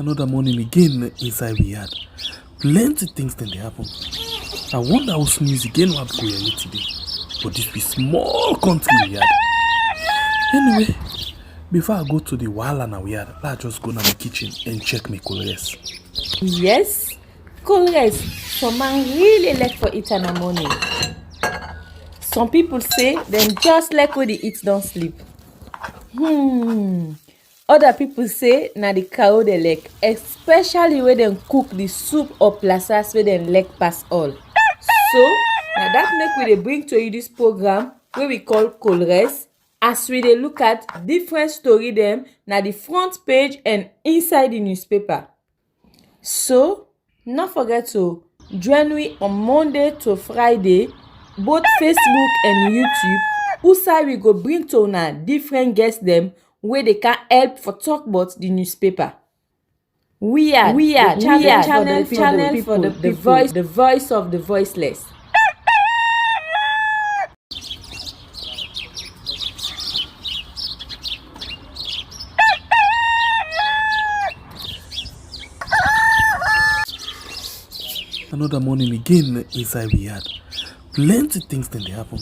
Another morning again inside we had plenty things then they happen. I wonder how sneeze again what go here today. But this be small country we had. Anyway, before I go to the wahala we had, let's just go to my kitchen and check my colors. Yes, colors. Some man really like for eat in the morning. Some people say them just like when they eat don't sleep. Other people say na the cow they like, especially when they cook the soup or plasas where they like pass all. So now that make we dey bring to you this program wey we call colors, as we dey look at different story dem na the front page and inside the newspaper. So no forget to join we on Monday to Friday, both Facebook and YouTube, who we go bring to una different guests dem wey dey can help for talk about the newspaper. We are channel for the people, the voice of the voiceless. Another morning again inside we had plenty things then they happen.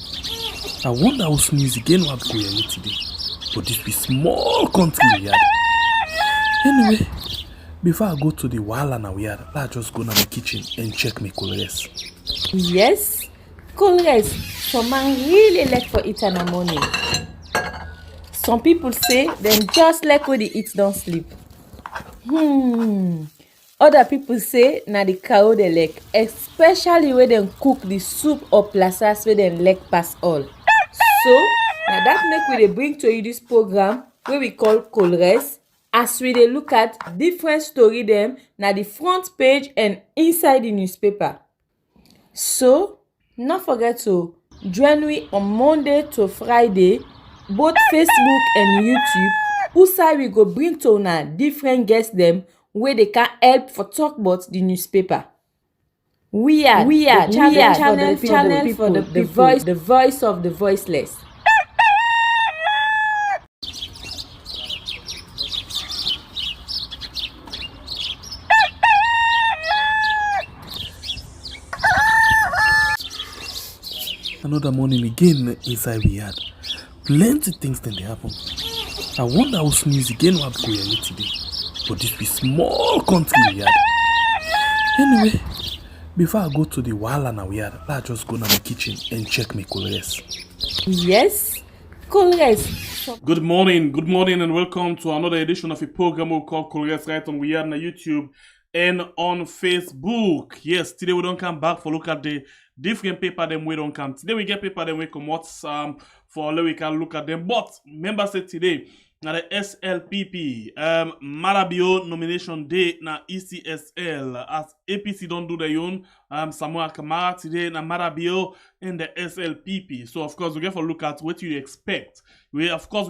I wonder how sneeze again what go here today. But this be small country we had. Anyway, before I go to the wahala we had, let's just go to my kitchen and check my colors. Yes, colors. Some man really like for eat in the morning. Some people say them just like when they eat don't sleep. Other people say na the cow they like, especially when they cook the soup or plasas where they like pass all. So now that make we dey bring to you this program wey we call colors, as we dey look at different story dem na the front page and inside the newspaper. So no forget to join we on Monday to Friday, both Facebook and YouTube, who we go bring to una different guests dem wey dey can help for talk about the newspaper. We are channel for the people, the voice of the voiceless. Another morning again inside we had plenty things then they happen. I wonder how sneeze again what go here today. But this be small country we had. Anyway, before I go to the wahala we had, let's just go to my kitchen and check my colors. Yes, colors. Good morning, and welcome to another edition of a program we call Colors right on we are on YouTube and on Facebook. Yes, today we don't come back for look at the different paper them we don't come. Today we get paper them we come out for we can look at them. But remember say today na the SLPP Marabio nomination day na ECSL as APC don't do their own Samuel Kamara today na Marabio in the SLPP. So of course we get for look at what you expect. We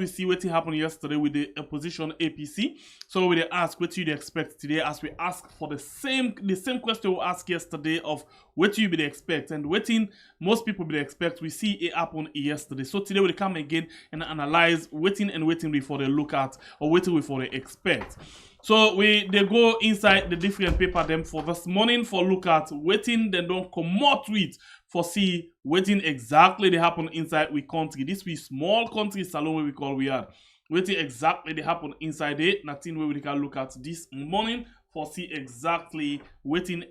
see what happened yesterday with the opposition APC. So we ask what you expect today as we ask for the same question we asked yesterday of what you expect and waiting most people expect. We see it happen yesterday. So today we come again and analyze waiting before they look at or waiting before they expect. So they go inside the different paper them for this morning for look at waiting, then don't come out with for see waiting exactly they happen inside we country. This we small country salon where we call we are. Waiting exactly they happen inside it. Nothing where we can look at this morning for see exactly waiting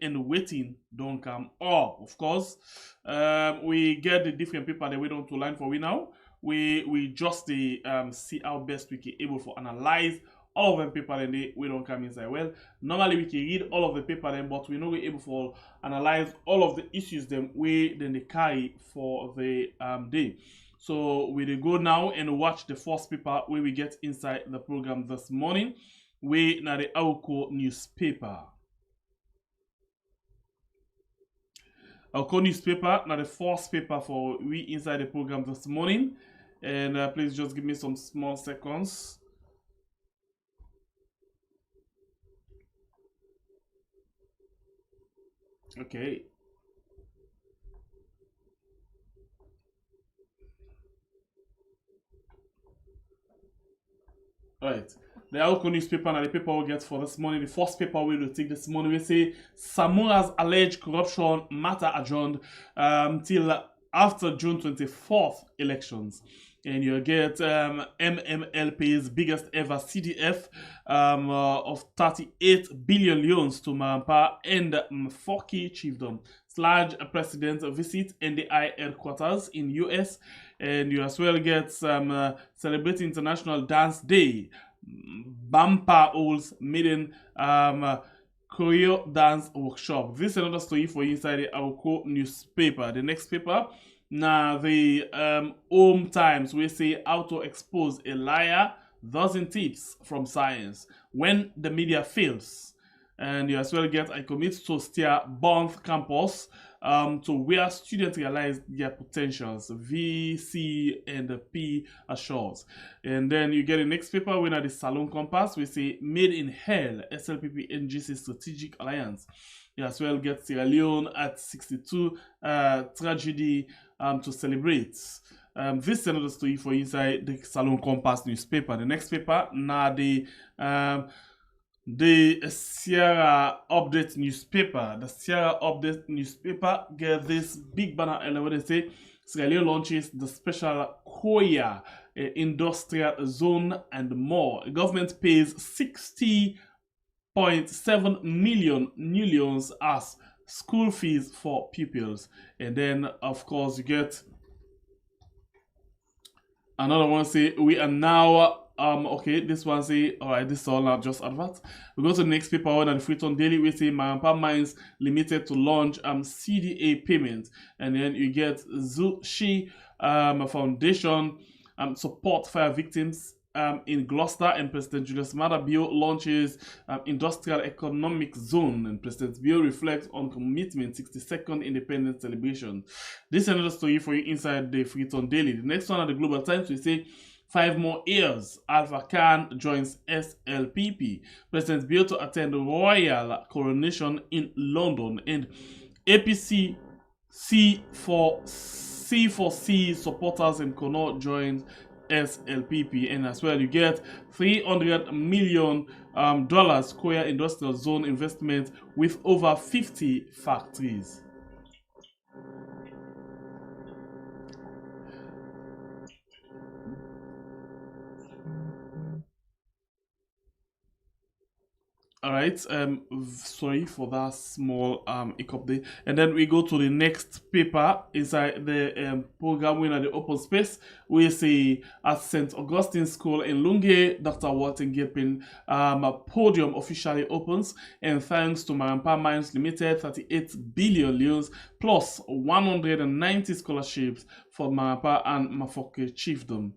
don't come up. Of course, we get the different paper that we don't to line for we now. We just see how best we can able for analyze all of them paper and we don't come inside. Well, normally we can read all of the paper then, but we know we're able for analyze all of the issues them then they carry for the day. So we go now and watch the first paper where we get inside the program this morning. We now the Auko newspaper. Auko newspaper now the first paper for we inside the program this morning. And please just give me some small seconds. Okay. All right. the Alco newspaper and the paper we get for this morning. The first paper we will take this morning, we say Samoa's alleged corruption matter adjourned till after June 24th elections. And you get MMLP's biggest ever CDF of 38 billion loans to Marampa and Mafoki Chiefdom. Sludge president visit NDI headquarters in US. And you as well get some celebrating International Dance Day. Bampa holds maiden choreo dance workshop. This is another story for you inside the Aoko newspaper. The next paper, now the Home Times, we say how to expose a liar, dozen tips from science when the media fails. And you as well get I commit to steer Bond campus to where students realize their potentials, VC and P assures. And then you get the next paper, when at the Salon Compass, we say Made in Hell, SLPP NGC Strategic Alliance. You as well get Sierra Leone at 62 tragedy to celebrate. This is another story for inside the Salon Compass newspaper. The next paper, now the Sierra Update newspaper. The Sierra Update newspaper get this big banner and what they say, Sierra Leone launches the special Koya industrial zone and more. The government pays 60.7 million as school fees for pupils. And then of course you get another one say we are now okay, this one say, alright, this is all now just advert. We go to the next paper one at the Freetown Daily. We say Marampa Mines Limited to launch CDA payment, and then you get Zushi Foundation support fire victims in Gloucester, and President Julius Maada Bio launches industrial economic zone, and President Bio reflects on commitment 62nd independence celebration. This is another story for you inside the Freetown Daily. The next one at the Global Times, we say 5 more years, Alpha Khan joins SLPP. President Bio to attend the royal coronation in London. And APC C4C supporters in Connaught joins SLPP. And as well, you get $300 million Korea Industrial Zone investment with over 50 factories. Alright, sorry for that small hiccup there. And then we go to the next paper inside the program winner, the open space. We see at St. Augustine School in Lunge, Dr. Walton Gilpin podium officially opens, and thanks to Marampa Mines Limited, 38 billion loans plus 190 scholarships for Marampa and Mafoke Chiefdom.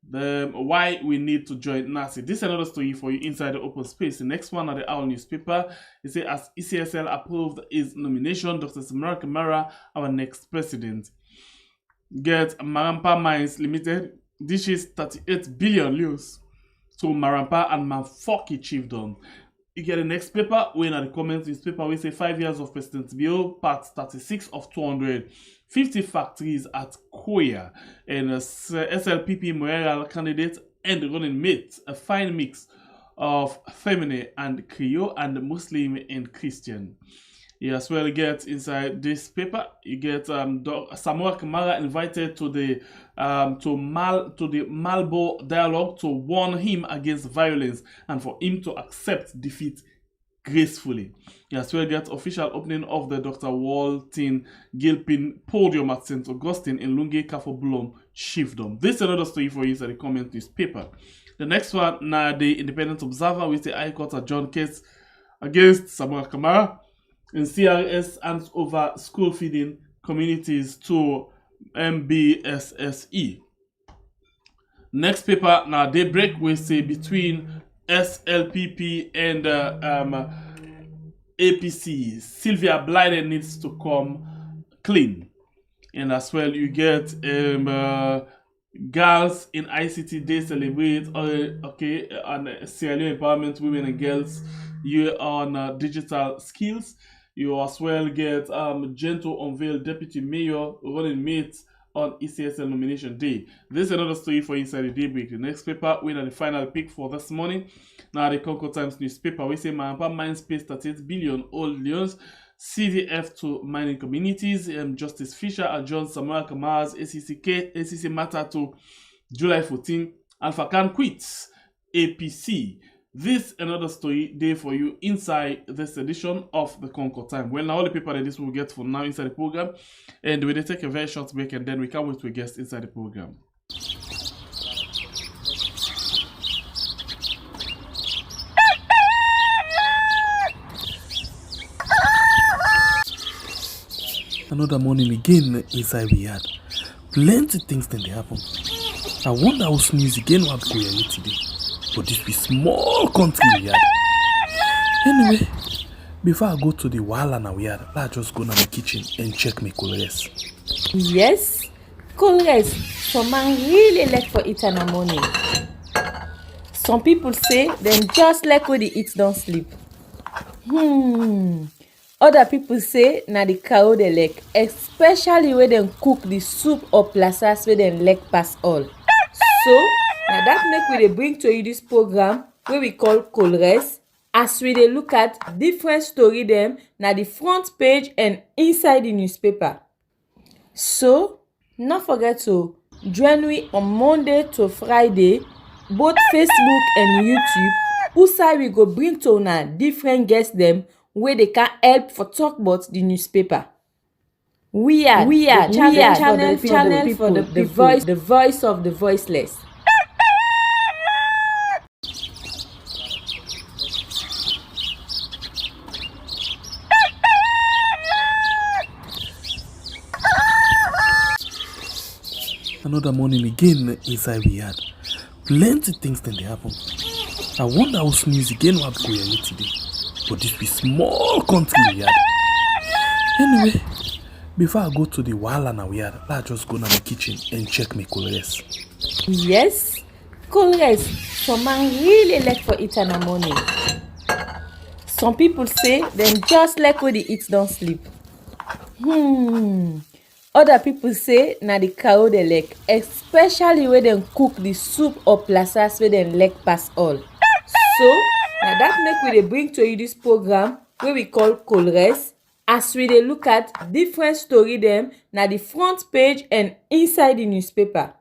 Why we need to join NASI. This is another story for you inside the open space. The next one at the Owl newspaper, it says as ECSL approved his nomination, Dr. Samara Kamara, our next president. Get Marampa Mines Limited dishes 38 billion loans to Marampa and Mafoke Chiefdom. You get the next paper, when at the comments newspaper, we say 5 years of President Bio, part 36 of 250 factories at Koya, and SLPP mayoral candidate and running mate, a fine mix of feminine and Creole and Muslim and Christian. You as well get inside this paper, you get Samoa Kamara invited to the Malbo dialogue to warn him against violence and for him to accept defeat gracefully. You as well get official opening of the Dr. Walton Gilpin podium at St. Augustine in Lunge Kafobulom Chiefdom. This is another story for you inside the comment newspaper. The next one, now the Independent Observer, with the High Court adjourned case against Samoa Kamara. And CRS hands over school feeding communities to MBSSE. Next paper, now daybreak, we say between SLPP and APC. Sylvia Blyden needs to come clean. And as well, you get girls in ICT Day celebrate, okay, and Sierra Leone empowerment, women and girls, you on digital skills. You as well get Gento unveiled deputy mayor running mate on ECSL nomination day. This is another story for Inside the Daybreak. The next paper, we are the final pick for this morning. Now the Concord Times newspaper, we say Maada mine space 38 billion old leons. CDF to mining communities. Justice Fisher adjourns Samuel Kamar's ACC matter to July 14. Alpha Khan quits APC. This another story day for you inside this edition of the Concord Time. Well, now all the paper that this will get for now inside the program, and we will take a very short break, and then we come with a guest inside the program. Another morning again inside we had plenty things then they happen. I wonder how sneeze again what go here today. But this be small country we had. Anyway, before I go to the wahala now we had, let's just go to my kitchen and check my colors. Yes, colors. Some man really like for eat in the morning. Some people say them just like when they eat don't sleep. Other people say na the cow they like, especially when they cook the soup or plasas where they like pass all. So now that make we dey bring to you this program where we call Colres, as we dey look at different story them na the front page and inside the newspaper. So not forget to join me on Monday to Friday, both Facebook and YouTube. Usai we go bring to una different guests them where they can help for talk about the newspaper. We are channel for the voice of the voiceless. Another morning again inside we had plenty things then they happen. I wonder how sneeze again what go here today. But this be small country we had. Anyway, before I go to the wahala now we had, let's just go to my kitchen and check my colors. Yes, colors. Some man really like for eat in the morning. Some people say them just like when they eat don't sleep. Other people say na the cow they like, especially when they cook the soup or plasas where they like pass all. So now that make we dey bring to you this program where we call Colres, as we dey look at different story them na the front page and inside the newspaper.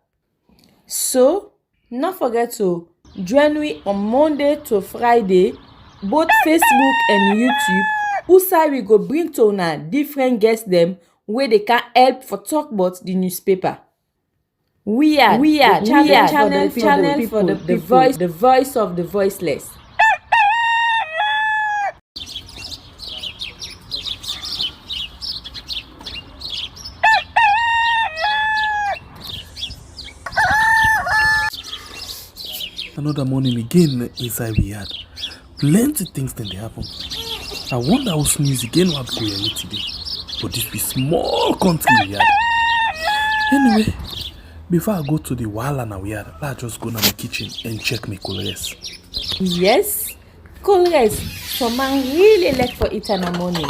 So not forget to join me on Monday to Friday, both Facebook and YouTube. Usai we go bring to una different guests them where they can help for talk about the newspaper. We are channel for the voice of the voiceless. Another morning again inside we had plenty things then they happen. I wonder how sneeze again what go here today. But this be small country we had. Anyway, before I go to the wahala now we had, let's just go to my kitchen and check my colors. Yes, colors. Some man really like for eat in the morning.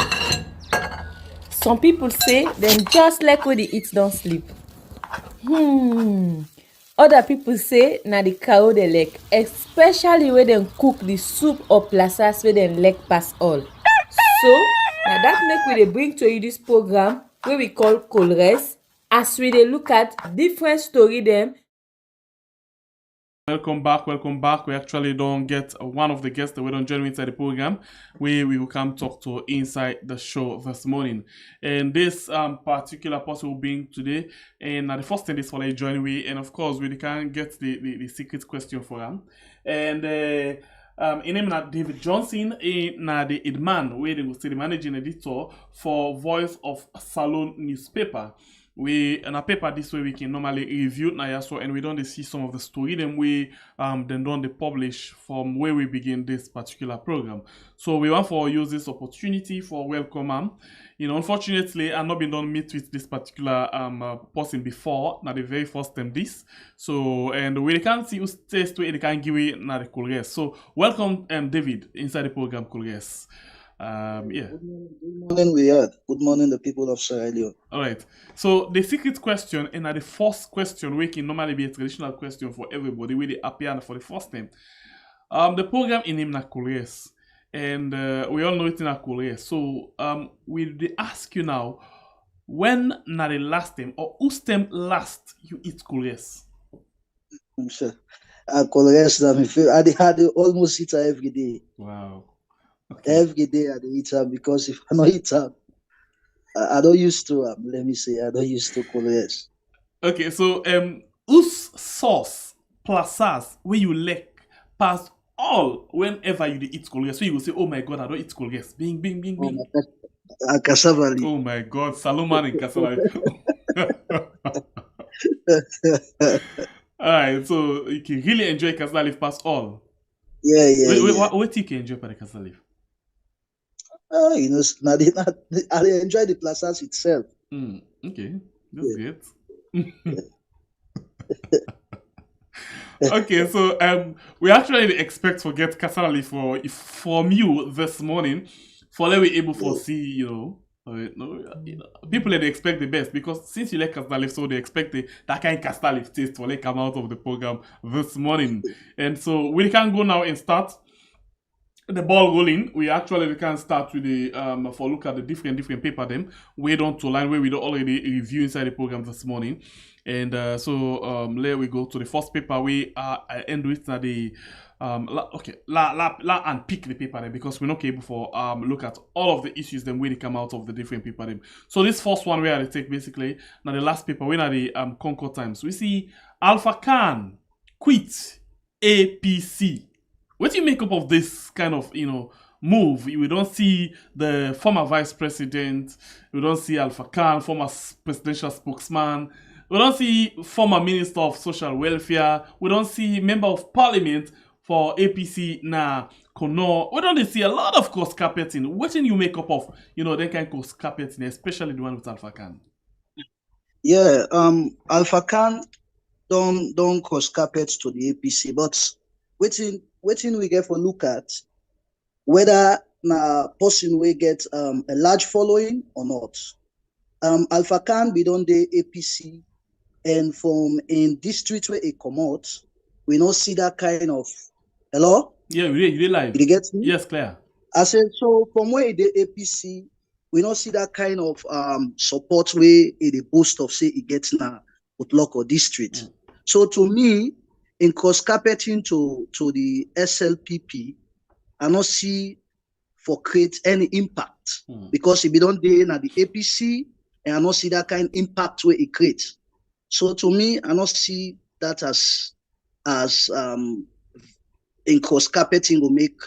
Some people say them just like when they eat don't sleep. Other people say na the cow they like, especially when they cook the soup or plasas where they like pass all. So now that make we dey bring to you this program where we call Colres, as we dey look at different story them. Welcome back. We actually don't get one of the guests that we don't join inside the program. We will come talk to inside the show this morning. And this particular person will be today. And the first thing is for like join we, and of course we can get the secret question for him. And in name na David Johnson, na the Idman, where they will say the managing editor for Voice of Salon newspaper. We in a paper this way we can normally review now so, and we don't see some of the story then we then don't they publish from where we begin this particular program. So we want for use this opportunity for welcome unfortunately I've not been done meet with this particular person before, not the very first time this. So and we can't see who's test where they can give it now the Colres. So welcome David inside the program Colres. Yeah. Good morning, Riyadh. Good morning, the people of Sierra Leone. All right. So the secret question and the first question, which can normally be a traditional question for everybody, where they appear for the first time. The program in him na Koreas, and we all know it in Korea. So we ask you now, when na the last time or whose time last you eat Koreas? I'm sure. Colores, I almost eat her every day. Wow. Okay. Every day I dey eat her because if I not eat her, I don't used to. Let me say, I don't used to Colores. Okay, so whose sauce plus sauce where you like pass all whenever you dey eat Koreas? So you will say, oh my god, I don't eat Koreas. Bing, bing, bing, Oh, bing. cassava leaf. Oh my god, Salomon and Kasala. Alright, so you can really enjoy Kasala leaf past all. Yeah, yeah, yeah. What you can enjoy by the Kasala leaf? You know, I enjoy the plazas itself. Okay, that's great. Okay, so we actually expect to get Kasala leaf from you this morning, for let we able to see, you know, people they expect the best because since you like Kasala leaf, so they expect that kind of Kasala leaf taste for like come out of the program this morning, and so we can go now and start the ball rolling. We can start with the for look at the different paper them way down to line where we don't already review inside the program this morning, and so there we go to the first paper. We end with the la and pick the paper then because we're not able for look at all of the issues then when they come out of the different paper them. So this first one where I take basically now the last paper when are the Concord Times we see Alpha Khan quit APC. What do you make up of this kind of, you know, move? We don't see the former vice president. We don't see Alpha Khan, former presidential spokesman. We don't see former minister of social welfare. We don't see member of parliament for APC na Kono. We don't see a lot of cost carpeting. What do you make up of, you know, that kind of cost carpeting, especially the one with Alpha Khan? Yeah, Alpha Khan don't cost carpet to the APC, but waiting we get for look at whether na person we get a large following or not. Alpha Khan be done the APC, and from in district where it come out, we not see that kind of hello. Yeah, you live. Did you get me? Yes, clear. I said so from where the APC, we not see that kind of support where it boost of say it gets na local district. So to me, in cost carpeting to the SLPP, I not see for create any impact because if you don't do at the APC, and I not see that kind of impact where it creates. So to me, I not see that as in cost carpeting will make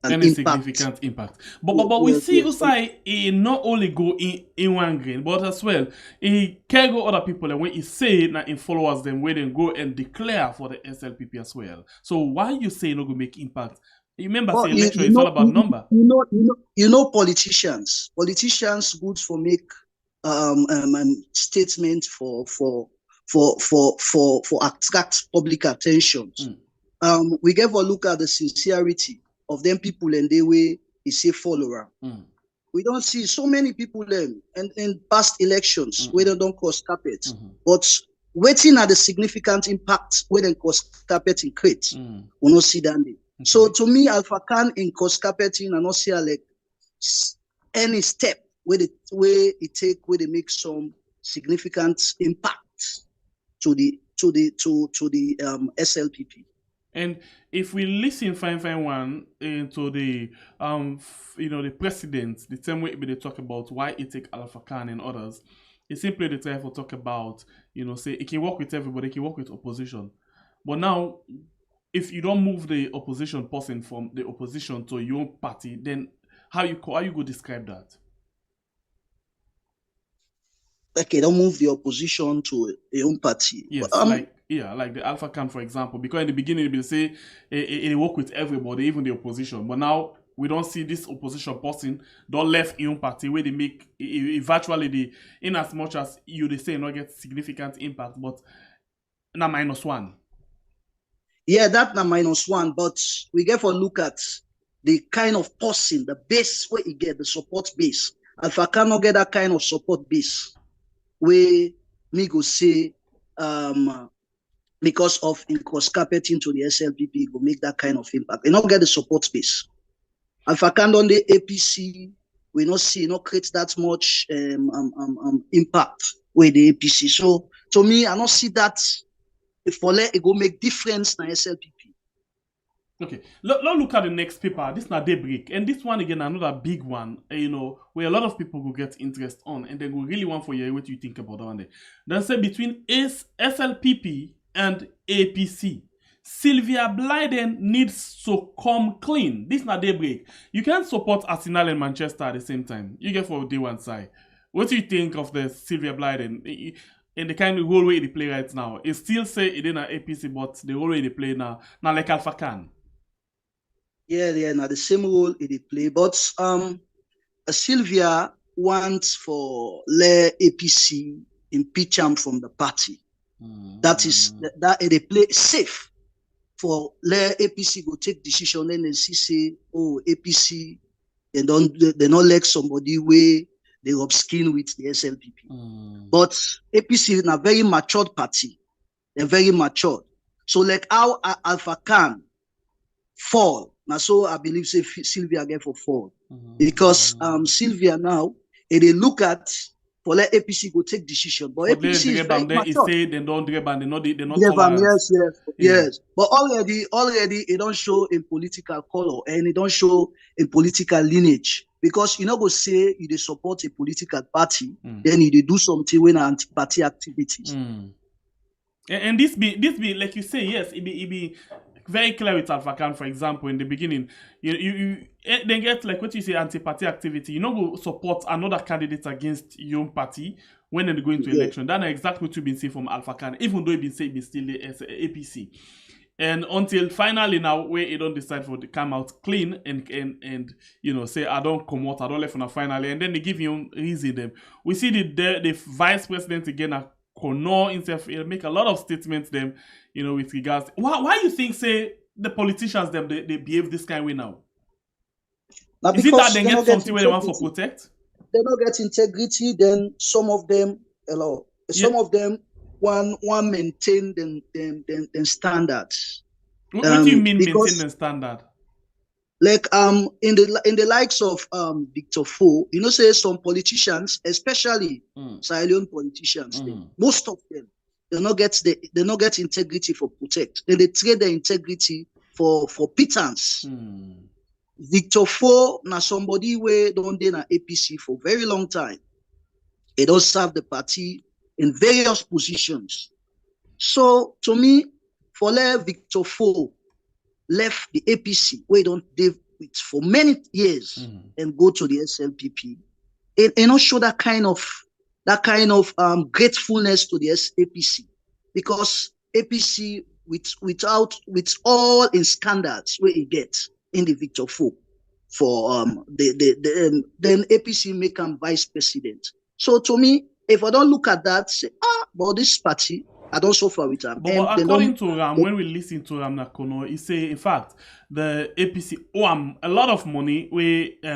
any significant impact. But we see Usai he not only go in one grain, but as well he can go other people and when he say that in followers them where they go and declare for the SLPP as well. So why you say not go make impact? You remember say election is all about number. You know politicians good for make statement for attract public attentions. We give a look at the sincerity of them people and the way he say follower. We don't see so many people in past elections where they don't cost carpet, but waiting at the significant impact where they cost carpet in create, we don't see that. So to me, Alpha Khan in cost carpeting and not see like any step where it take where they make some significant impact to the SLPP. And if we listen fine one into the you know the president, the same way they talk about why it take Alpha Khan and others, it's simply the time for talk about, you know, say it can work with everybody, it can work with opposition. But now if you don't move the opposition person from the opposition to your own party, then how you go describe that? Okay, don't move the opposition to your own party. Yes, like the Alpha Khan, for example, because in the beginning they say it work with everybody, even the opposition. But now we don't see this opposition person don't left your own party where they make virtually the in as much as you they say not get significant impact, but now -1. Yeah, that na -1, but we get for look at the kind of person, the base where he get, the support base. If I cannot get that kind of support base, where me go say, because of in cross carpeting to the SLPP, go make that kind of impact. They not get the support base. If I can't on the APC, we not see, not create that much impact with the APC. So to me, I don't see that if for let it go make difference na SLPP. Okay, let's look at the next paper. This is not Daybreak, and this one again another big one. You know, where a lot of people will get interest on, and they will really want for you what you think about that one. Then say between SLPP and APC, Sylvia Blyden needs to come clean. This is not Daybreak. You can't support Arsenal and Manchester at the same time. You get for day one side. What do you think of the Sylvia Blyden? In the kind of whole way they play right now, it still say it in an APC, but the whole way they play now like Alpha Khan. Yeah, now the same role they play, but Sylvia wants for the APC impeach him from the party. That is that they play safe for the APC go take decision and then see say, oh, APC they not like somebody where they rub skin with the SLPP. But APC is a very matured party. They're very matured. So like how Alpha Khan fall. Now so I believe say Sylvia again for fall. Because Sylvia now, they look at for let APC go take decision. But APC is very matured. Say they don't drag and they're not yes. But already it don't show in political color and it don't show in political lineage. Because you know go say you support a political party, then you do something when anti-party activities. And this be like you say, yes, it be very clear with Alpha Khan, for example, in the beginning. You then get like what you say anti-party activity. You not go support another candidate against your own party when they go into election. That's exactly what you've been saying from Alpha Khan, even though you've been saying it's still the APC. And until finally now, where it don't decide for to come out clean and you know say I don't come out, I don't left on a finally, and then they give you reason them. We see the vice president again, Connor himself, he'll make a lot of statements them, you know, with regards. Why you think say the politicians them they behave this kind of way now? Is it that they get something where they want for protect? They don't get integrity. Then some of them, of them want maintain them standards. What do you mean maintain the standard? Like in the likes of Victor Fo, you know, say some politicians, especially Sierra Leone politicians, most of them they not get integrity for protect. Then they trade their integrity for pittance. Victor Fo na somebody where don't dey na APC for very long time. He don't serve the party in various positions. So to me, for Victor Fo left the APC where don't live with for many years and go to the SLPP, it not show that kind of gratefulness to the APC, because APC with all in scandals where it gets in the Victor Fo for then APC make him vice president. So to me, if I don't look at that, say, but this party, I don't suffer with them. But according to Ram, when we listen to Ram Nakono, he say, in fact, the APC owe a lot of money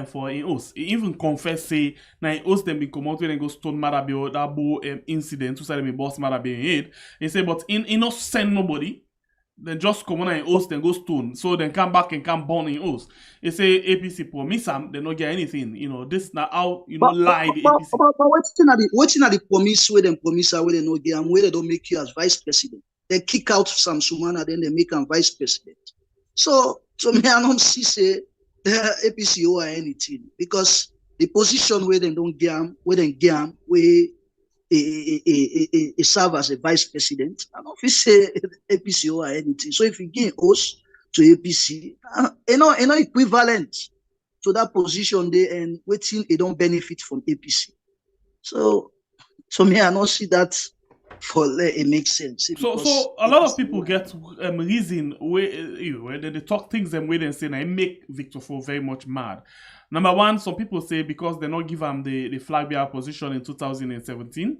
for in us. He even confess say, now in us them be come out when they go stone Marabio, that incident, to say them boss Marabio in head. He say, but in not send nobody. Then just come on and host and go stone. So then come back and come born in host. They say APC promise them, they don't get anything. You know, this now how you know lie the APC. But what's not the promise where they promise where they no get and where they don't make you as vice president. They kick out Sam Sumana, then they make him vice president. So me I don't see say the APC or anything, because the position where they don't get him, where he serve as a vice president. I don't feel say APC or anything. So if you give us to APC, equivalent to that position there and waiting, they don't benefit from APC. So me, I don't see that for it makes sense. So a lot of people get reason where they talk things them way and say I make Victor Fo very much mad. Number one, some people say because they not give him the flag bearer position in 2017,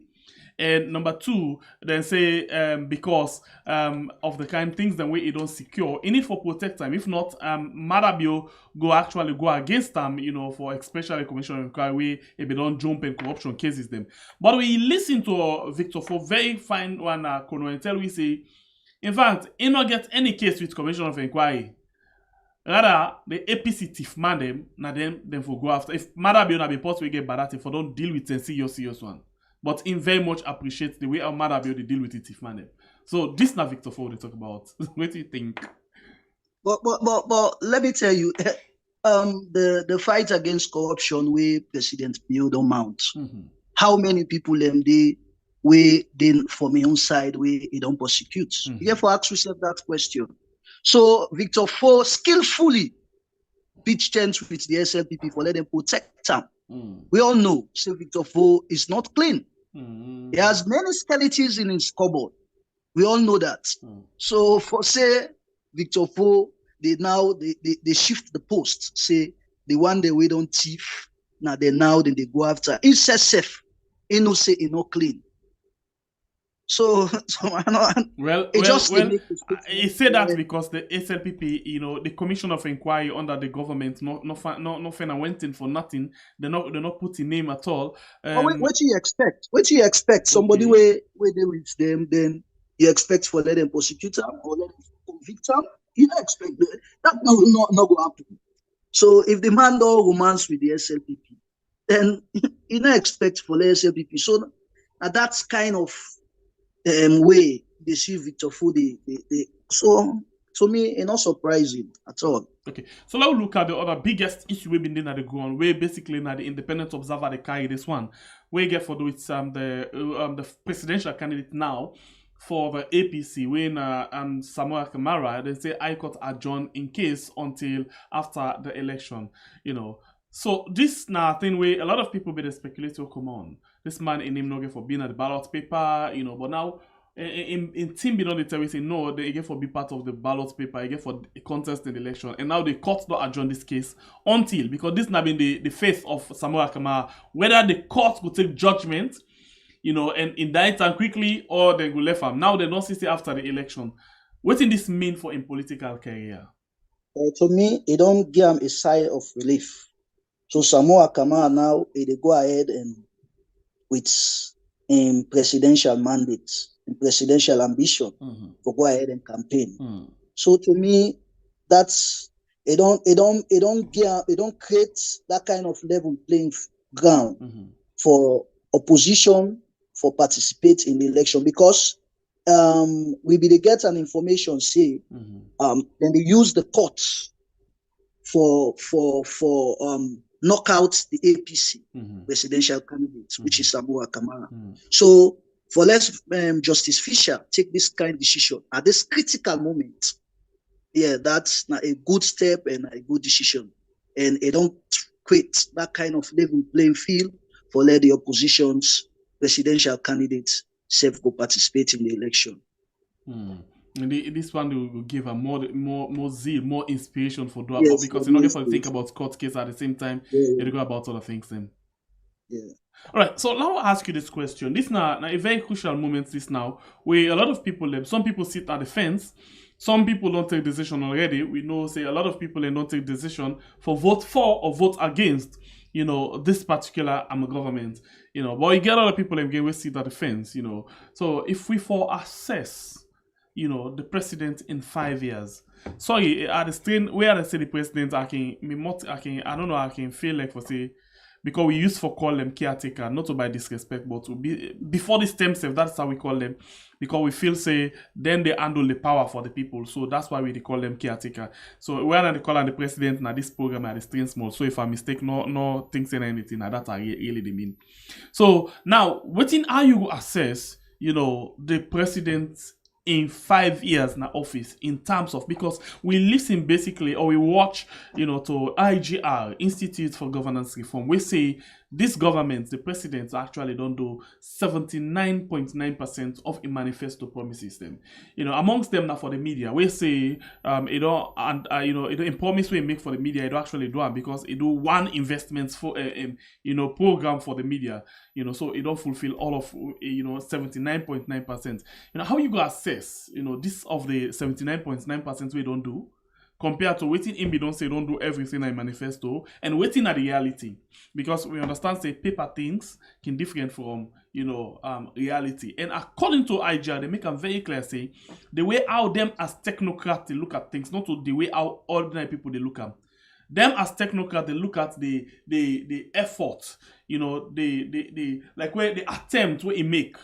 And number two, then say because of the kind things the way it don't secure, in it for protect them. If not, Maada go actually go against them, for especially commission of inquiry if they don't jump in corruption cases them. But we listen to Victor for very fine one and tell we say, in fact, he not get any case with commission of inquiry. Rather, the APC thief man them, na them for go after. If Maada na be post we get bad for don't deal with serious one. But in very much appreciate the way how Maada they deal with it thief man them. So this na Victor for they talk about. What do you think? But let me tell you, the fight against corruption where President Bio don't mount. How many people they from my own side where they don't prosecute? You therefore ask yourself that question. So Victor Fo skillfully pitch tents with the SLPP for let them protect them. We all know, say Victor Fo is not clean. He has many skeletons in his cupboard. We all know that. So for say Victor Fo, they shift the post. Say the one day we don't thief. Now they go after. He says safe. He no say he not clean. So I know. He said that because the SLPP, the Commission of Inquiry under the government, no went in for nothing. They're not putting name at all. What do you expect? What do you expect? Somebody where they with them, then you expect for let them prosecute them or let them convict them? You don't expect that not go happen. So if the man don't romance with the SLPP, then you don't expect for the SLPP. So that's kind of way they see Victor Fo. So to me, it's not surprising at all. Okay, so let's look at the other biggest issue we've been doing at the ground, where basically now the independent observer they carry this one. We get for with the presidential candidate now for the APC when Samuel Kamara, they say High Court adjourn in case until after the election. So this now thing where a lot of people be speculating, come on, this man in him no get for being at the ballot paper, but now in team beyond the tell we say no, they get for be part of the ballot paper, they get for a contest in the election, and now the court don't adjourn this case until, because this now been the face of Samuel Kamara, whether the court will take judgment, and indict him quickly, or they go left him. Now they don't see after the election. What does this mean for his political career? To me, it don't give him a sigh of relief. So Samuel Kamara now they go ahead and with presidential mandates, presidential ambition for go ahead and campaign. So to me, that's it don't create that kind of level playing ground for opposition for participate in the election, because we be to get an information say then they use the courts for knock out the APC presidential candidate, which is Samuel Kamara. So for let's Justice Fisher take this kind of decision at this critical moment, that's not a good step and a good decision, and it don't create that kind of level playing field for let the opposition's presidential candidates self go participate in the election. And this one will give a more zeal, more inspiration for doing, yes, because you're not going to think about court case at the same time. You go about other things then. All right, so now I'll ask you this question. This now a very crucial moment. This now where a lot of people, some people sit at the fence. Some people don't take decision already. We know, say a lot of people don't take decision for vote for or vote against, this particular government. But you get a lot of people again we sit at the fence. So if we for assess, the president in 5 years. Sorry, at the strain where I say the president, I can feel like for say, because we used to call them caretaker, not to by disrespect, but to be before the stem cell, that's how we call them, because we feel say then they handle the power for the people, so that's why we call them caretaker. So when they call the president now this program at the strain small. So if I mistake, no things and anything, now that's really the mean. So now, how you assess, the president in 5 years in office in terms of, because we listen basically or we watch to IGR, Institute for Governance Reform, we say this government, the president, actually don't do 79.9% of a manifesto promises them. Amongst them now for the media, we say in promise we make for the media, it don't actually do it because it do one investment for program for the media. So it don't fulfill all of 79.9%. How you go assess this of the 79.9% we don't do compared to waiting in don't say don't do everything in manifesto and waiting at the reality, because we understand say paper things can different from reality. And according to IGR, they make them very clear say the way how them as technocrats they look at things, not to the way how ordinary people they look at them as technocrats. They look at the effort, the like where the attempt where it make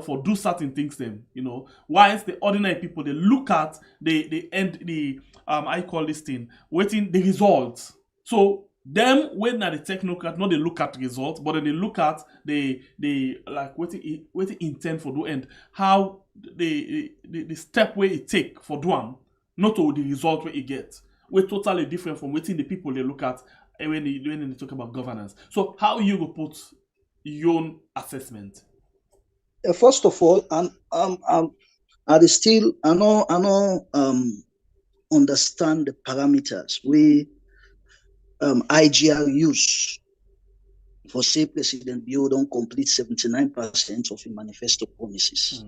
for do certain things them, whilst the ordinary people they look at the end the I call this thing waiting the results. So them when at the technocrat, not they look at results, but then they look at the like what it intend for do and how the step where it take for do one, not to the result where it get. We're totally different from waiting the people they look at when they talk about governance. So how you go put your own assessment? First of all, I don't understand the parameters we IGR use for say President Bio don't complete 79% of the manifesto promises.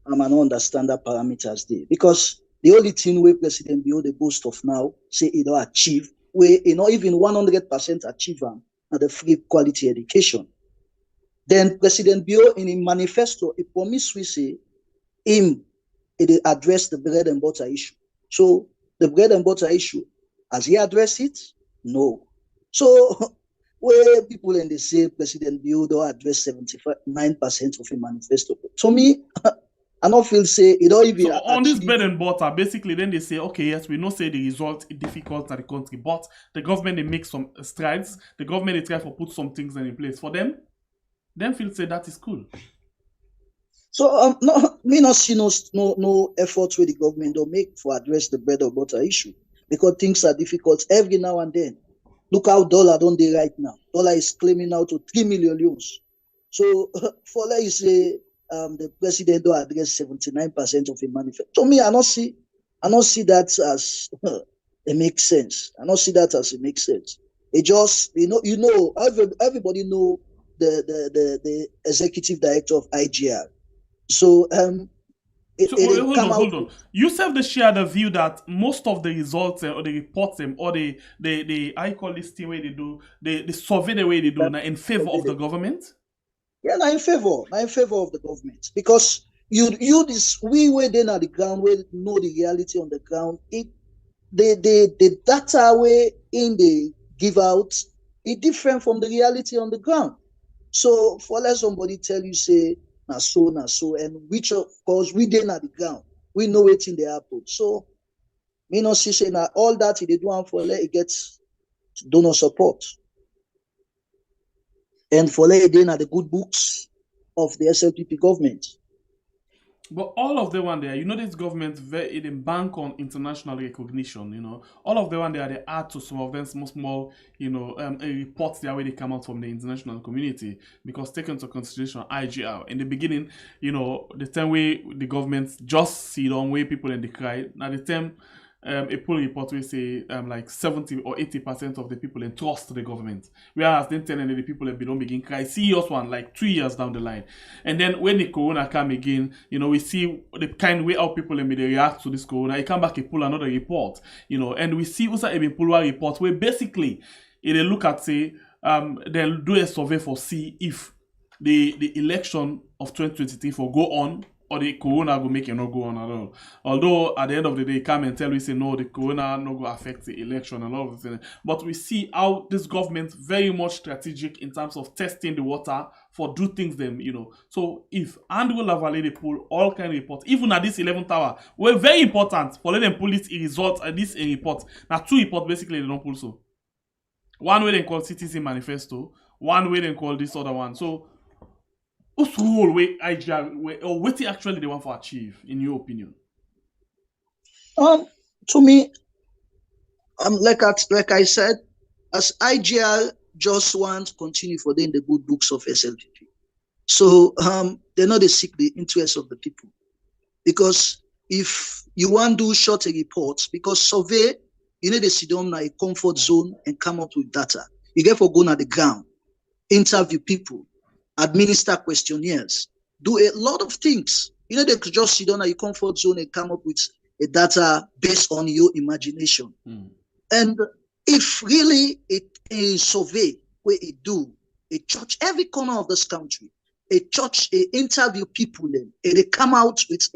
I don't understand the parameters there, because the only thing where President Bio the boast of now say it don't achieve, where even 100% achieve at the free quality education. Then President Bio in his manifesto, he promised we say him it address the bread and butter issue. So the bread and butter issue, has he addressed it? No. So where people in the say President Bio don't address 79% of the manifesto. To me, I don't feel say it don't even. So on this bread and butter, basically, then they say, okay, yes, we know say the result is difficult at the country, but the government they make some strides. The government they try to put some things in place for them. Then feel say that is cool. So no, me not see no efforts where the government don't make for address the bread and butter issue, because things are difficult every now and then. Look how dollar don't they right now. Dollar is claiming now to 3 million loans. So for let you say the president don't address 79% of the manifesto. To me, I don't see that as it makes sense. I don't see that as it makes sense. It just everybody know the executive director of IGR. So hold on. You self the share the view that most of the results or the reports or the I call this thing where they do the survey the way they do now in favor of the government. Yeah, not in favor of the government, because we were then at the ground, we know the reality on the ground. The data way in the give out is different from the reality on the ground. So for let somebody tell you say na so, and which of course we then at the ground, we know it in the airport. So me not see say now all that they do for let it gets donor support. And for let it then at the good books of the SLPP government. But all of the one there, this government they bank on international recognition. All of the one there, they add to some of them small reports there where they come out from the international community, because taken into consideration IGR in the beginning, the time way the government just see on way people in the cry. Now the time a poll report we say like 70 or 80% of the people trust the government, whereas then telling the people don't begin cry serious one like 2 years down the line. And then when the corona come again, we see the kind way how people they react to this corona. It come back and pull another report, and we see also a pull one report where basically they look at say they'll do a survey for see if the election of 2023 for go on, or the corona will make it not go on at all. Although at the end of the day, come and tell we say no, the corona not go affect the election and all of this. But we see how this government very much strategic in terms of testing the water for do things them, So if Andrew Lavalley they pull all kind of reports, even at this 11th hour, were very important for let them pull this result and this report. Now 2 reports basically they don't pull so. One way they call Citizen Manifesto, one way they call this other one. So what's the role way IGR or what actually they want to achieve, in your opinion? To me, like I said, as IGR just want to continue for them in the good books of SLPP. So they're not to seek the interests of the people. Because if you want to do short reports, because survey, you need to sit down in a comfort zone and come up with data. You get for going at the ground, interview people, administer questionnaires, do a lot of things. You know, they could just sit down at your comfort zone and come up with a data based on your imagination. And if really a survey where it do, a church, every corner of this country, a church, interview people, and they come out with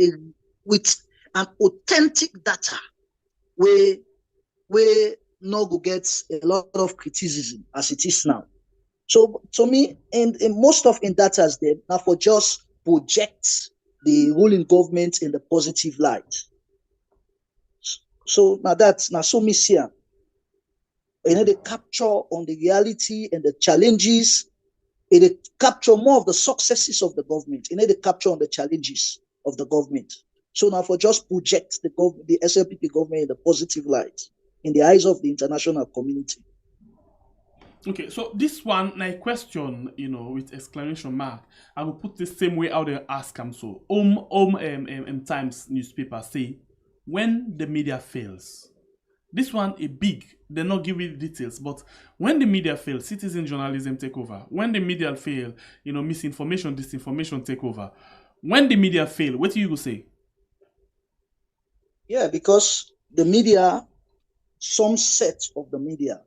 an authentic data where no go gets a lot of criticism as it is now. So to me, and most of in data is there now for just project the ruling government in the positive light. So now that's now so me see, they capture on the reality and the challenges. It capture more of the successes of the government. They capture on the challenges of the government. So now for just project the SLPP government in the positive light in the eyes of the international community. Okay, so this one, my question, with exclamation mark, I will put the same way out there, ask them so. Times newspaper say, when the media fails, this one is big, they not give you details, but when the media fails, citizen journalism take over. When the media fail, misinformation, disinformation take over. When the media fail, what do you go say? Yeah, because the media, some set of the media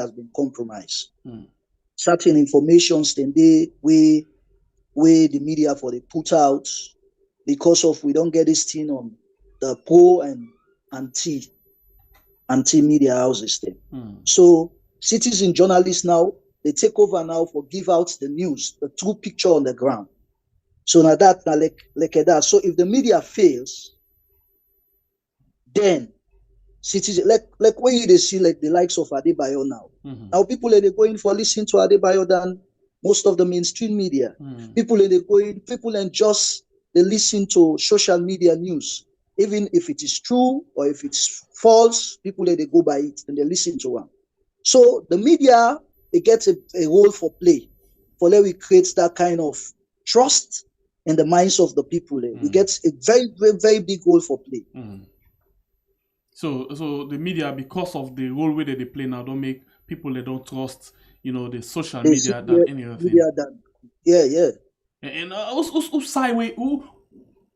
has been compromised. Certain informations then they way the media for they put out because of we don't get this thing on the pro and anti media houses then. So citizen journalists now they take over now for give out the news, the true picture on the ground. So now that like that. So if the media fails, then citizen like when you see like the likes of Adebayo now. Now people are going for listening to Adebayo than most of the mainstream media. People and just they listen to social media news, even if it is true or if it's false. People they go by it and they listen to one. So the media it gets a role for play for let we create that kind of trust in the minds of the people. We get a very very very big role for play. So the media, because of the role where they play now, don't make people they don't trust, the social media than any other thing. Yeah. And who's side way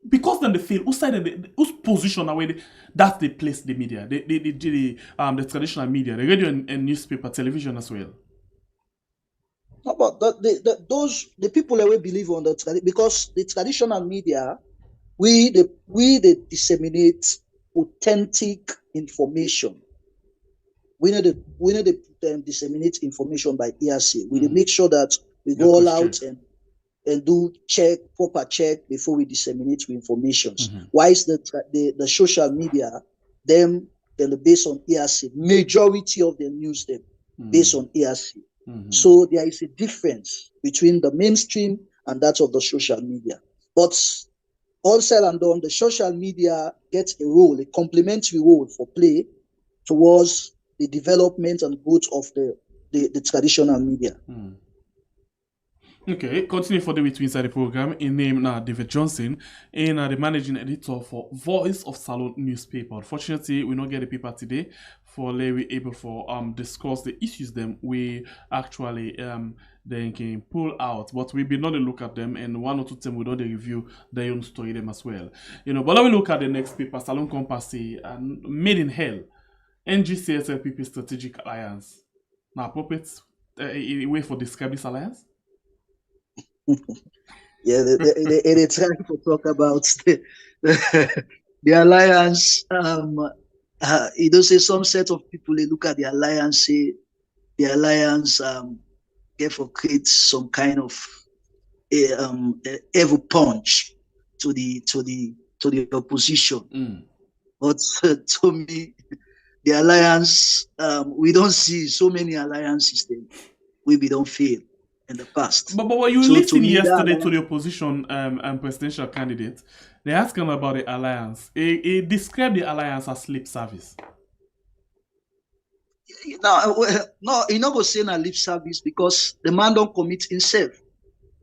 because then they fail, whose position away that's the place the media, the traditional media, the radio and newspaper, television as well. No, but the people that we believe on because the traditional media, we disseminate authentic information. We need to disseminate information by ERC. We make sure that we go all out and do proper check before we disseminate information. Why is the social media then based on ERC? Majority of the news them based on ERC. So there is a difference between the mainstream and that of the social media. But all said and done, the social media gets a role, a complementary role for play towards the development and growth of the traditional media. Okay, continue for the week inside the program. In name now David Johnson, and the managing editor for Voice of Salon newspaper. Unfortunately, we not get the paper today for we able for discuss the issues them we actually they can pull out, but we be not look at them, and one or two them we don't review their own story them as well. But let me look at the next paper, Salon Compass, Made in Hell, NGCSLPP Strategic Alliance. Now, puppets, a way for describe this alliance. Yeah, they trying to talk about the alliance. You don't say some set of people they look at the alliance, say the alliance get for create some kind of evil punch to the opposition. But to me, the alliance we don't see so many alliances then we don't fail in the past. But you listened yesterday to the opposition presidential candidate. They asked him about the alliance. He described the alliance as lip service. No, he not go say na lip service because the man don't commit himself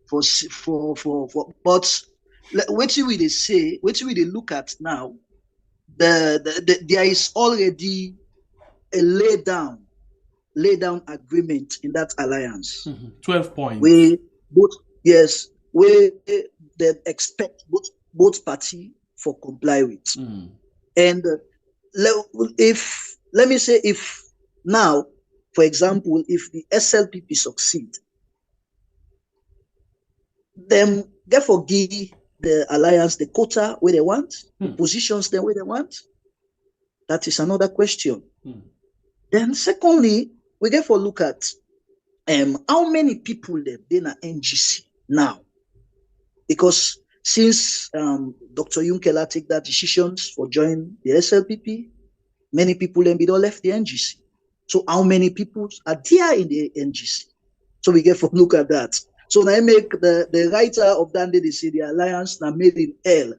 for. But what we they say, what we they look at now, there is already a lay down agreement in that alliance. 12 points. We both we they expect both party for comply with. And let me say if now, for example, if the SLPP succeed, then therefore give the alliance the quota where they want, the positions them where they want. That is another question. Then secondly, we therefore look at how many people they've been at NGC now. Because since Dr. Yunkela take that decisions for joining the SLPP, many people then don't left the NGC. So how many people are there in the NGC? So we get for look at that. So now I make the writer of that day, they say the alliance now made in hell.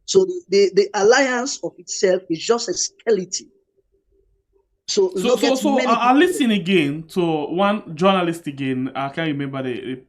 So the alliance of itself is just a skeleton. So I listen again to one journalist again. I can't remember the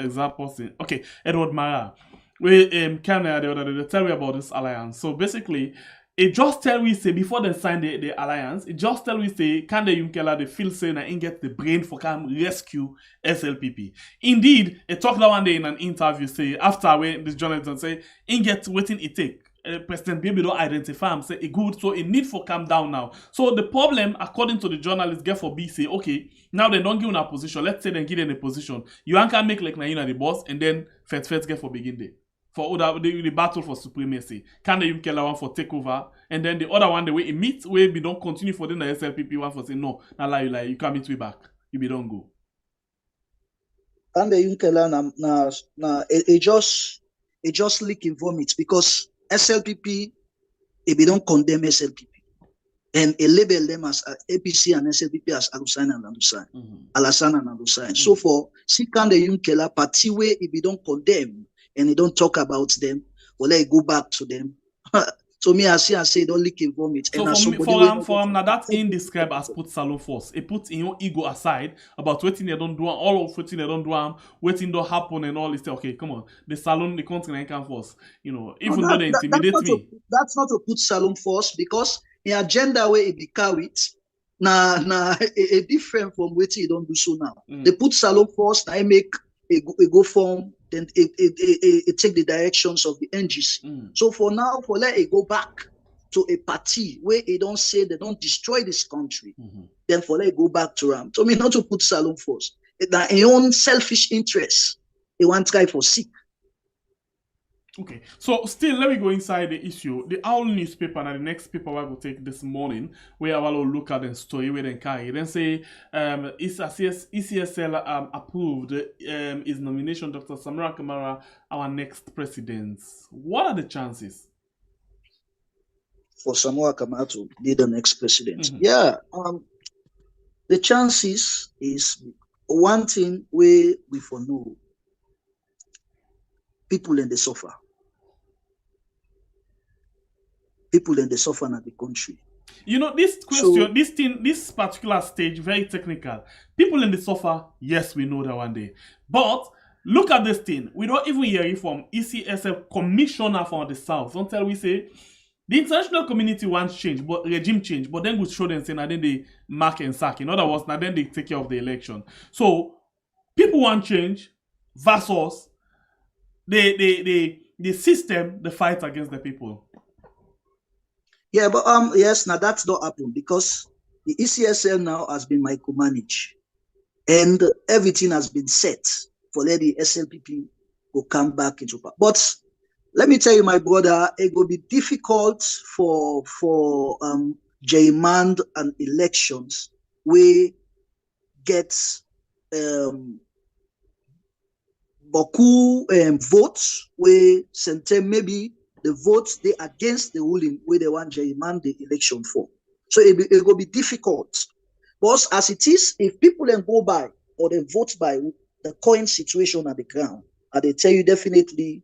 exact person. Okay, Edward Mara. We came there the other day to tell me about this alliance. So basically, it just tell we say before they sign the alliance, it just tell we say can the Yunkela they feel saying that get the brain for come rescue SLPP. Indeed, it talked that one day in an interview say after when this journalist say in get waiting it take. President Baby don't identify him, say it good, so it need for calm down now. So the problem, according to the journalist, get for B say, okay, now they don't give them a position. Let's say they give them a position. You can make like Naina the boss, and then Feds get for begin day. For the battle for supremacy. Can the Yunkela one for take over, and then the other one, the way it meets, where we don't continue for the SLPP one for say, no, now like you can't meet way back. You be don't go. And the Yunkela it just leak in vomit because SLPP, if they don't condemn SLPP, and a label them as APC and SLPP as Alassane and Alusane. So for Sikan the Yunkela party way, if they don't condemn and they don't talk about them, well, let it go back to them. So me I say don't leak in vomit. So and for him now that in describe as put salon force. It put in your ego aside about waiting they don't do all of waiting they don't do waiting don't happen and all this. Okay, come on. The salon the country can force. You know, even though they intimidate me. That's not to put salon force because the agenda where it be carried a different from waiting you don't do so now. They put salon force, I make a go form, then it take the directions of the NGC. So for now, for let it go back to a party where it don't say they don't destroy this country, then for let it go back to them. So me not to put salon force. That a own selfish interest, they want try for sick. Okay, so still let me go inside the issue. The Owl newspaper and the next paper I will take this morning, where I will look at the story where they carry. Then say ECSL approved his nomination, Dr. Samura Kamara, our next president. What are the chances for Samura Kamara to be the next president? Yeah, the chances is one thing we for know. People in the suffer. People in the suffer in the country. You know, this question, this particular stage, very technical. People in the suffer, yes, we know that one day. But look at this thing. We don't even hear it from ECSL commissioner from the South until we say the international community wants change, but regime change. But then we show them saying, now then they mark and sack. In other words, now then they take care of the election. So people want change versus the system, the fight against the people. Yeah, but yes, now that's not happened because the ECSL now has been micromanaged and everything has been set for let the SLPP will come back into power. But let me tell you, my brother, it will be difficult for gerrymander and elections we get beaucoup votes where maybe the votes they against the ruling where they want gerrymander the election for. So it will be difficult. But as it is, if people then go by or they vote by the current situation at the ground, and they tell you definitely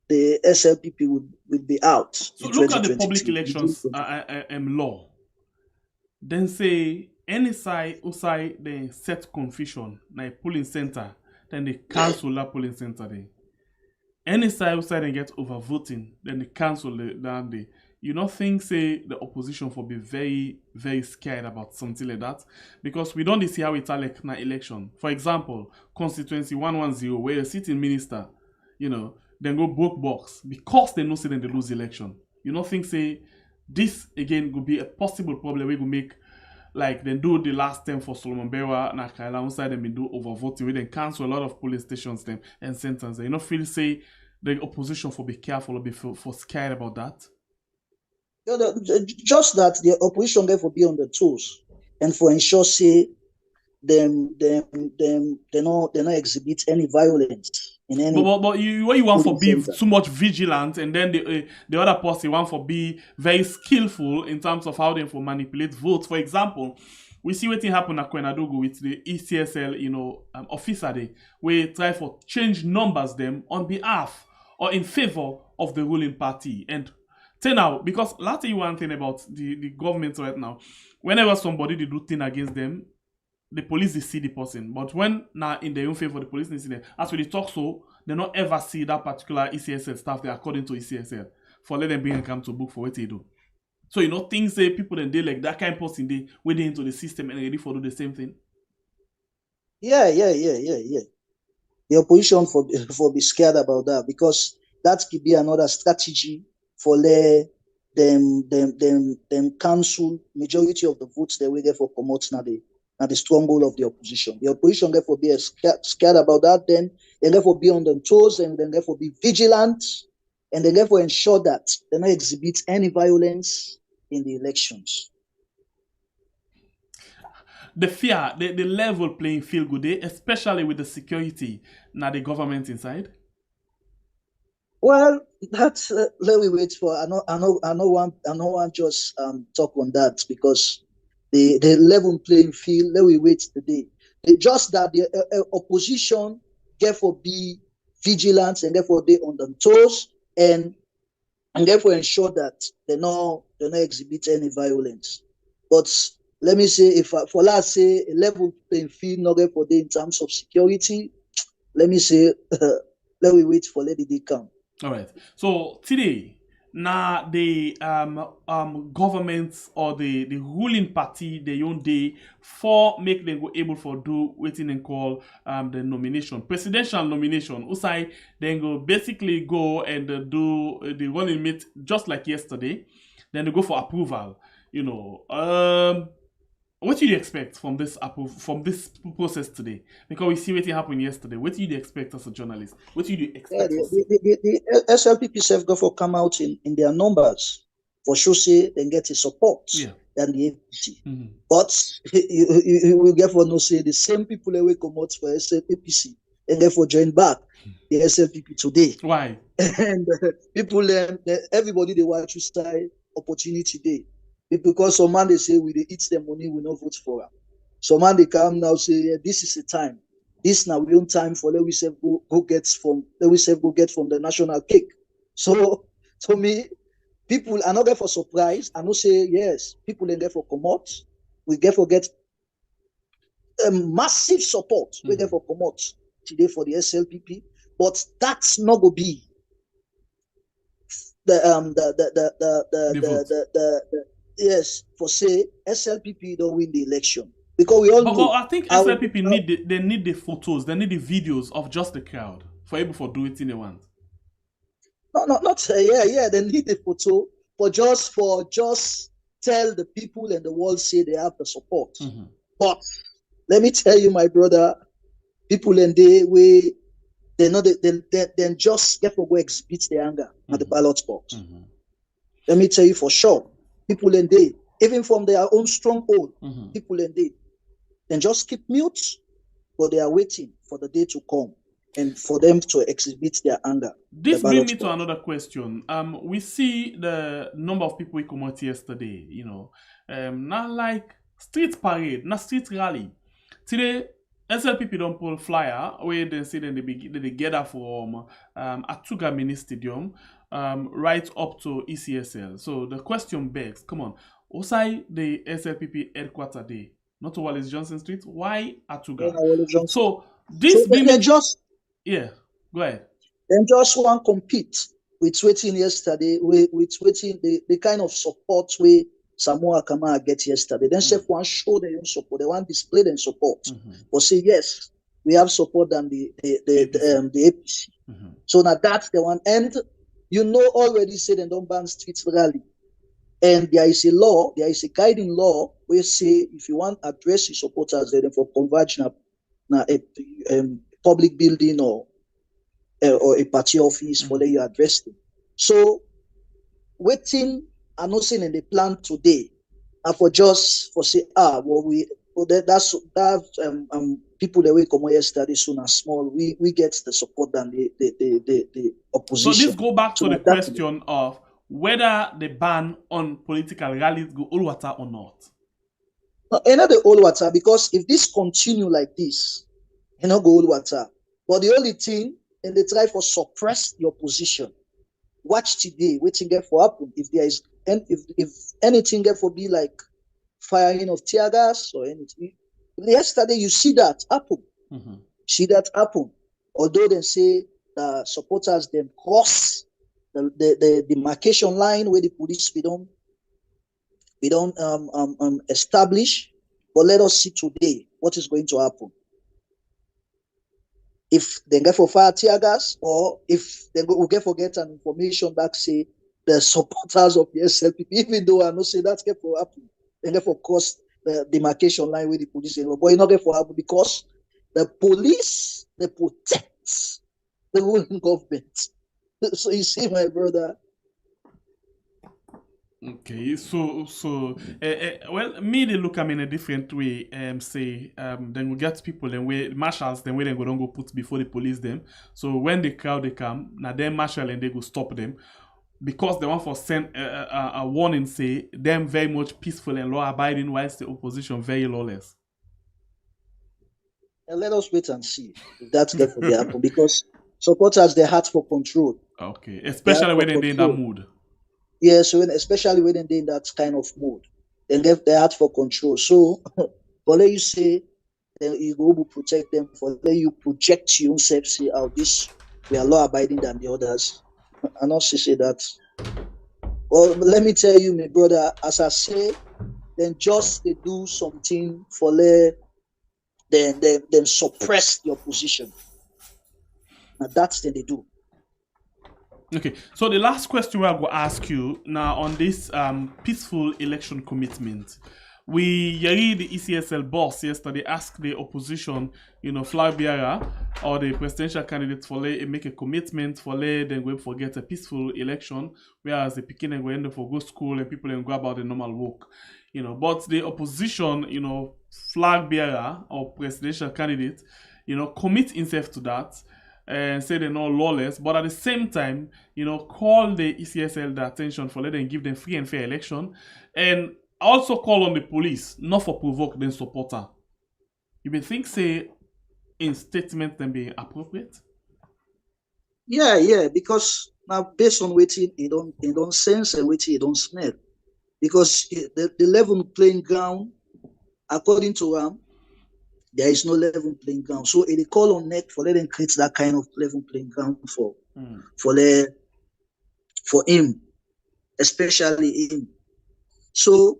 the SLPP will be out. So look at the public elections law. Then say any side outside they set confusion na a polling center, then they cancel that polling center day. Any side outside they get overvoting, then they cancel that day. You not think say the opposition for be very, very scared about something like that? Because we don't see how it's like na election. For example, constituency 110, where a sitting minister, then go broke box because they know say then they lose election. You not think say this again could be a possible problem we could make like then do the last term for Solomon Bewa na Kaila outside them do overvoting, we then cancel a lot of polling stations them and centers. You not feel say the opposition for be careful or be for scared about that? Just that the opposition get for be on the toes and for ensure say them they not exhibit any violence in any. But what you want for be too much vigilant, and then the other person want for be very skillful in terms of how they for manipulate votes. For example, we see what happen at Kwenadogo with the ECSL officer day, where try for change numbers them on behalf or in favor of the ruling party. And now, because let's tell you one thing about the government right now. Whenever somebody they do thing against them, the police they see the person. But when now in their own favor, the police they see them. As we talk so, they not ever see that particular ECSL staff there according to ECSL. For let them bring and come to book for what they do. So things say people then they like that kind of person they wade into the system and ready for do the same thing. Yeah. The opposition for be scared about that, because that could be another strategy for let them cancel majority of the votes they will get for promote now the stronghold of the opposition. The opposition therefore be scared about that, then they therefore be on their toes, and then therefore be vigilant, and they therefore ensure that they not exhibit any violence in the elections. The fear, the level playing field good day, especially with the security now the government inside. Well, that's let me wait for. I know one just talk on that, because the level playing field. Let me wait today. Just that the opposition therefore be vigilant and therefore they on their toes, and therefore ensure that they not exhibit any violence. But let me say, if for let's say a level playing field not therefore they in terms of security, let me say let me wait for let it come. All right. So today, now the government or the ruling party they own day for make them go able for do waiting and call the nomination, presidential nomination. Usai then go basically go and do the running mate just like yesterday. Then they go for approval. What do you expect from this process today? Because we see what happened yesterday. What do you expect as a journalist? What do you expect? The SLPP self go for come out in their numbers for sure say they get a support than the APC. Mm-hmm. But you will get for no say the same people that will come out for SLPC and therefore join back the SLPP today. Why? And people everybody they want to say opportunity day. Because some man they say we they eat their money, we not vote for them. Some man they come now say this is the time. This now we don't time for let we say go get from the national cake. So to me, people are not there for surprise. I not say yes, people ain't there for commot. We get for get a massive support. Mm-hmm. We get for commot today for the SLPP, but that's not gonna be yes, for say SLPP don't win the election, because we all know. But I think SLPP need the photos, they need the videos of just the crowd for able to do it in the one. Not they need the photo for just tell the people and the world say they have the support. Mm-hmm. But let me tell you, my brother, people and they just get for go exhibit their anger at the ballot box. Mm-hmm. Let me tell you for sure. People and they, even from their own stronghold, people and they, then just keep mute, but they are waiting for the day to come and for them to exhibit their anger. This brings me to another question. We see the number of people we come out yesterday, not like street parade, not street rally. Today, SLPP don't pull flyer where they say they gather from Atuga Mini Stadium. Right up to ECSL. So the question begs, come on, Osai the SLPP headquarter day, not to Wallace Johnson Street. Why Atuga? Wallace Johnson. So this So they just yeah, go ahead. Then just want compete with waiting yesterday, with waiting the kind of support we Samoa Kama get yesterday. Then chef want show their own support, they want display their support. Or say yes, we have support than the APC. So now that's the one. And you know already say they don't ban streets rally. And there is a law, there is a guiding law where say if you want to address your supporters, then for converge na a public building or a party office for let you address them. So waiting announcing in the plan today and for just for say that's people that we come yesterday soon as small we get the support than the opposition. So this go back to the question of whether the ban on political rallies go all water or not. Another all water, because if this continue like this, you know, go all water. But the only thing, and they try for suppress the opposition. Watch today, waiting get for happen. If there is, and if anything get for be like firing of tear gas or anything. Yesterday you see that happen. See that happen. Although they say the supporters then cross the demarcation line where the police we don't establish, but let us see today what is going to happen. If they get for fire tear gas, or if they will get forget an information back say the supporters of the SLPP, even though I know say that get for happen, they get for cross the demarcation line with the police, but it not get for happen because the police they protect the ruling government. So you see, my brother. Okay, so well, me they look at me in a different way. Then we get people then we marshals then we then go don't go put before the police them. So when the crowd they come, now then marshal and they go stop them because they want for send a warning say them very much peaceful and law abiding whilst the opposition very lawless. And let us wait and see if that's going to happen because supporters they heart for control. Okay, especially when they're in that mood. Yeah, so especially when they're in that kind of mood, they left their heart for control. So, for let you say, you go to protect them, for let you project yourself, say, oh, this, we are law abiding than the others. And also say that. Well, let me tell you, my brother, as I say, then just they do something for let them suppress the opposition. And that's what they do. Okay, so the last question we're going to ask you now on this peaceful election commitment. We heard the ECSL boss yesterday ask the opposition, flag bearer or the presidential candidate for make a commitment for then go forget a peaceful election, whereas the Pekin and go end for go school and people and go about the normal work. But the opposition, flag bearer or presidential candidate, commit himself to that. And say they're not lawless, but at the same time, call the ECSL the attention for letting give them free and fair election, and also call on the police not for provoke them supporter. You may think say in statement them being appropriate? Yeah, because now based on waiting, you don't sense and waiting, you don't smell, because the level playing ground, according to there is no level playing ground. So it call on NEC for letting create that kind of level playing ground for him, especially him. So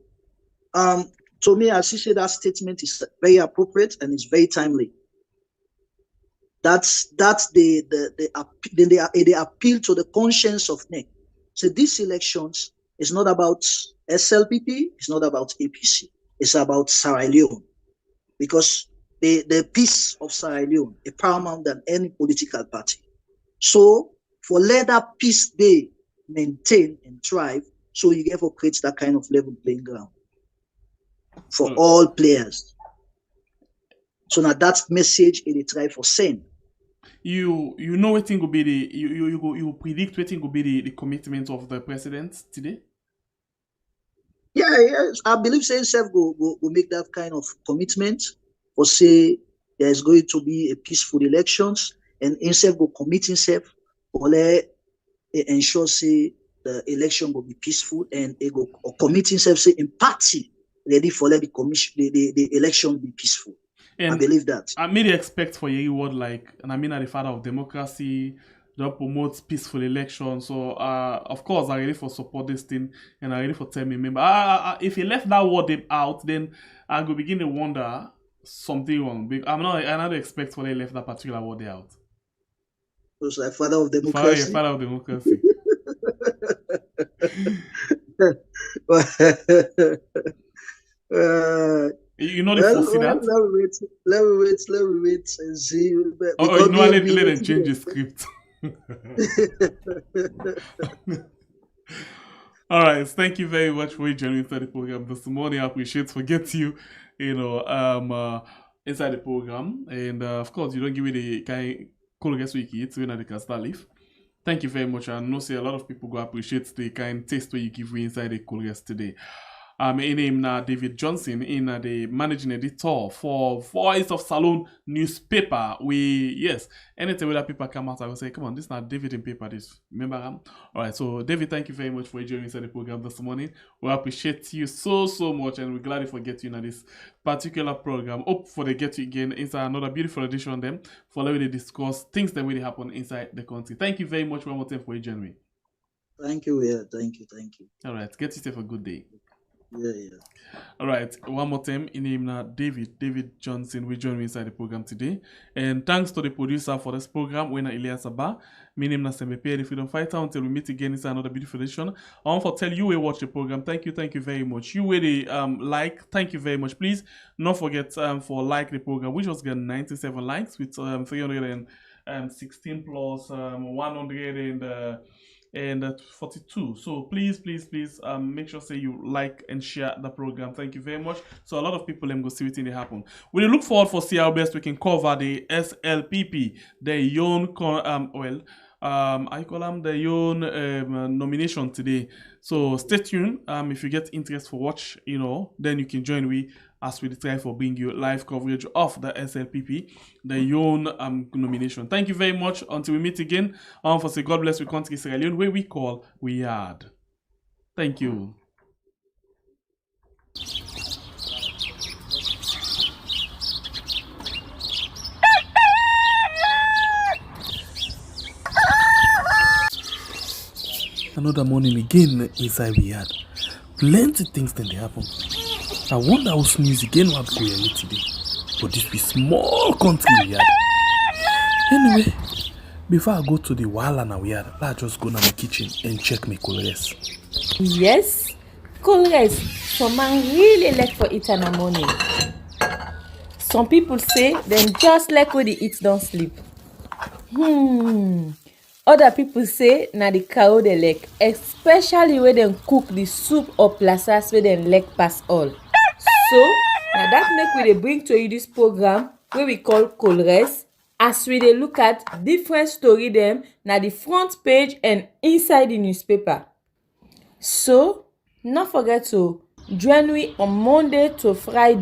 to me, as you say, that statement is very appropriate and it's very timely. That's the appeal to the conscience of NEC. So these elections is not about SLPP, it's not about APC, it's about Sierra Leone, because the peace of Sierra Leone is paramount than any political party. So for let that peace they maintain and thrive, so you get to create that kind of level playing ground for all players. So now that message it try for send. You know what thing will be the you predict what thing will be the commitment of the president today? Yeah, I believe say himself go make that kind of commitment, or say there is going to be a peaceful elections, and himself go commit himself, or ensure say the election will be peaceful, and he go commit himself say in party ready for let the commission, the election be peaceful. And I believe that. I made expect for a word like, and I mean, the father of democracy, that promotes peaceful election. So, of course, I ready for support this thing, and I ready for tell me, remember, if he left that word out, then I go begin to wonder something wrong. I not expect for they left that particular word out. So it's like father of democracy. Father of democracy. You know the foresee that? Let me wait and see. Oh, you know, let them change the script. All right, thank you very much for joining inside the program this morning. I appreciate forget you inside the program, and of course you don't give me the kind cool guest week it's when they can start live. Thank you very much. I know say a lot of people go appreciate the kind taste where you give me inside the cool guest today. In name now David Johnson in the managing editor for Voice of Salone newspaper. Anytime that people come out, I will say, come on, this is not David in paper. This remember him? All right, so David, thank you very much for joining inside the program this morning. We appreciate you so much, and we're glad to get you in this particular program. Hope for they get you again inside another beautiful edition. Them for letting they discuss things that really happen inside the country. Thank you very much one more time for joining me. Thank you. Yeah, thank you. All right, get yourself a good day. Yeah. All right, one more time in name now David Johnson will join me inside the program today, and thanks to the producer for this program when Elias Abba. My name is Sembepe, the freedom fighter. Until we meet again inside another beautiful edition, I want to tell you we watch the program. Thank you very much. You really like, thank you very much. Please don't forget for like the program, which was getting 97 likes with 316 plus 100 and 42. So please make sure say you like and share the program. Thank you very much. So a lot of people go see it in the happen. We look forward for see how best we can cover the SLPP, the LEONE I call them the LEONE nomination today. So stay tuned. If you get interest for watch, then you can join me as we try for bring you live coverage of the SLPP, the LEONE nomination. Thank you very much. Until we meet again, for say God bless we country Sierra Leone, where we call we hard. Thank you. Another morning again inside we had plenty things then they happen. I wonder how sneeze again what go here today. But this be small country we had. Anyway, before I go to the wahala now we had, let's just go to my kitchen and check my colors. Yes, colors. Some man really like for eat in the morning. Some people say them just like when they eat don't sleep. Other people say na the cow they like, especially when they cook the soup or plasas where they like pass all. So now that make we dey bring to you this program where we call Colores, as we dey look at different story them na the front page and inside the newspaper. So not forget to join me on Monday to Friday.